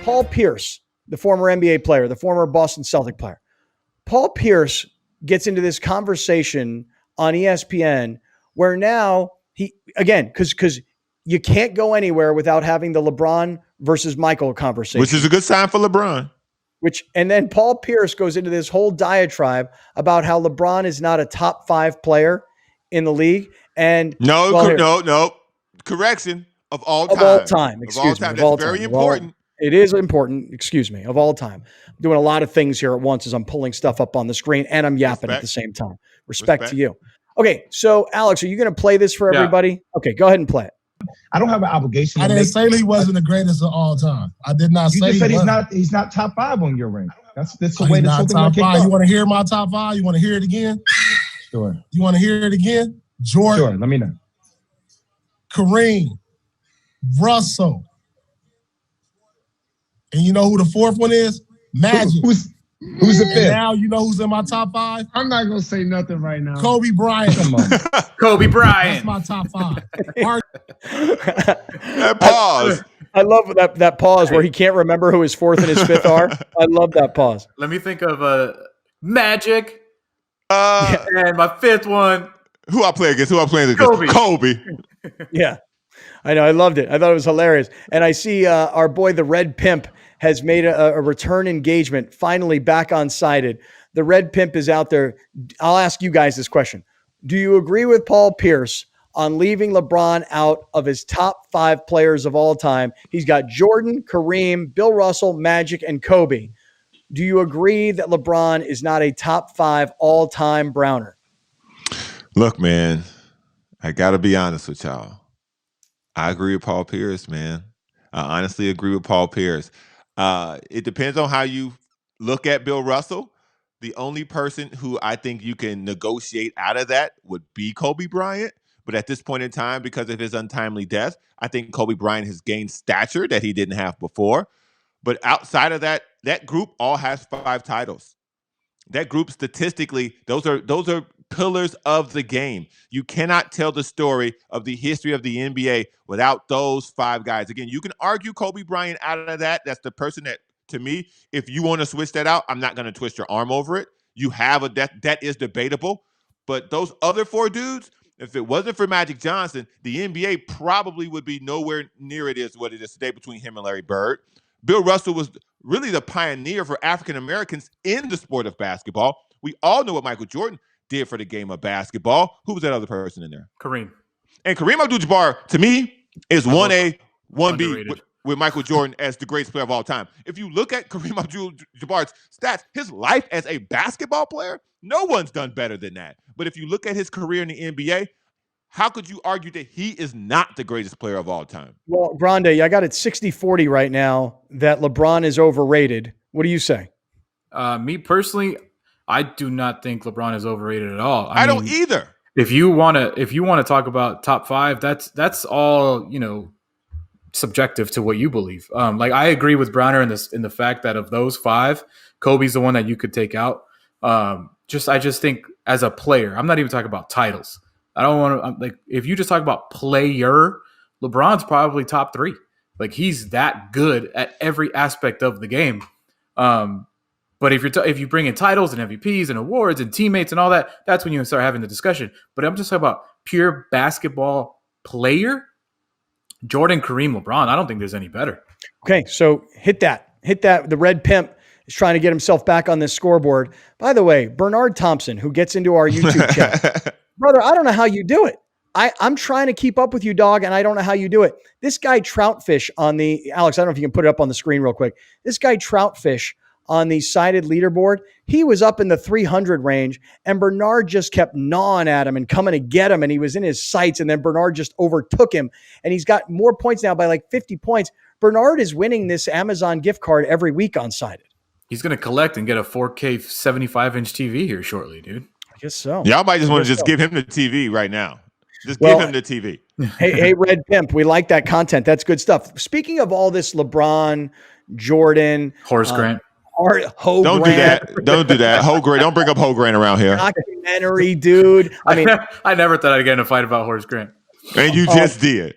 Paul Pierce, the former NBA player, the former Boston Celtic player. Paul Pierce gets into this conversation on ESPN where now because you can't go anywhere without having the LeBron versus Michael conversation. Which is a good sign for LeBron. And then Paul Pierce goes into this whole diatribe about how LeBron is not a top 5 player in the league. And no. Correction. Of all time. Excuse me. That's very important. It is important. Excuse me. Of all time. I'm doing a lot of things here at once as I'm pulling stuff up on the screen and I'm yapping at the same time. Respect to you. Okay. So Alex, are you going to play this for everybody? Yeah. Okay. Go ahead and play it. I don't have an obligation. I didn't say he wasn't the greatest of all time. I did not say you said he's not top 5 on your rank. That's the way that's top 5. You want to hear my top 5? You want to hear it again? Sure. You want to hear it again? Jordan. Sure. Let me know. Kareem. Russell. And you know who the 4th one is? Magic. Who's the 5th? Now you know who's in my top 5? I'm not going to say nothing right now. Kobe Bryant. Come on. Kobe Bryant. That's my top 5. That pause. I love that pause where he can't remember who his 4th and his 5th are. I love that pause. Let me think of Magic. And my 5th one. Who I play against? Kobe. Yeah. I know. I loved it. I thought it was hilarious. And I see our boy, the Red Pimp, has made a return engagement, finally back on sided. The Red Pimp is out there. I'll ask you guys this question. Do you agree with Paul Pierce on leaving LeBron out of his top 5 players of all time? He's got Jordan, Kareem, Bill Russell, Magic, and Kobe. Do you agree that LeBron is not a top 5 all-time Browner? Look, man, I got to be honest with y'all. I agree with Paul Pierce, man. I honestly agree with Paul Pierce. It depends on how you look at Bill Russell. The only person who I think you can negotiate out of that would be Kobe Bryant. But at this point in time, because of his untimely death, I think Kobe Bryant has gained stature that he didn't have before. But outside of that, that group all has 5 titles. That group statistically, those are pillars of the game. You cannot tell the story of the history of the NBA without those 5 guys. Again, you can argue Kobe Bryant out of that. That's the person that, to me, if you want to switch that out, I'm not going to twist your arm over it. You have that is debatable. But those other 4 dudes, if it wasn't for Magic Johnson, the NBA probably would be nowhere near it is what it is today between him and Larry Bird. Bill Russell was really the pioneer for African Americans in the sport of basketball. We all know what Michael Jordan did for the game of basketball. Who was that other person in there? Kareem. And Kareem Abdul-Jabbar, to me, is 1A, 1B with Michael Jordan as the greatest player of all time. If you look at Kareem Abdul-Jabbar's stats, his life as a basketball player, no one's done better than that. But if you look at his career in the NBA, how could you argue that he is not the greatest player of all time? Well, Grande, I got it 60-40 right now that LeBron is overrated. What do you say? Me personally, I do not think LeBron is overrated at all. I don't either. If you want to talk about top 5, that's all, subjective to what you believe. I agree with Browner in the fact that of those 5, Kobe's the one that you could take out. I just think as a player, I'm not even talking about titles. I don't want to if you just talk about player, LeBron's probably top 3. He's that good at every aspect of the game. But if you bring in titles and MVPs and awards and teammates and all that, that's when you start having the discussion. But I'm just talking about pure basketball player, Jordan, Kareem, LeBron. I don't think there's any better. Okay, so hit that. The Red Pimp is trying to get himself back on this scoreboard. By the way, Bernard Thompson, who gets into our YouTube chat. Brother, I don't know how you do it. I'm trying to keep up with you, dog, and I don't know how you do it. This guy Troutfish on the Alex, I don't know if you can put it up on the screen real quick. This guy Troutfish on the sided leaderboard, he was up in the 300 range, and Bernard just kept gnawing at him and coming to get him, and he was in his sights, and then Bernard just overtook him, and he's got more points now by 50 points. Bernard is winning this Amazon gift card every week on sided. He's going to collect and get a 4K 75-inch TV here shortly, dude. I guess so. Y'all might just want to give him the TV right now. Give him the TV. Hey, Red Pimp, we like that content. That's good stuff. Speaking of all this LeBron, Jordan. Horace Grant. Don't do that. Ho Grant. Don't bring up Ho Grant around here. Documentary, dude. I never thought I'd get in a fight about Horace Grant. And you just did.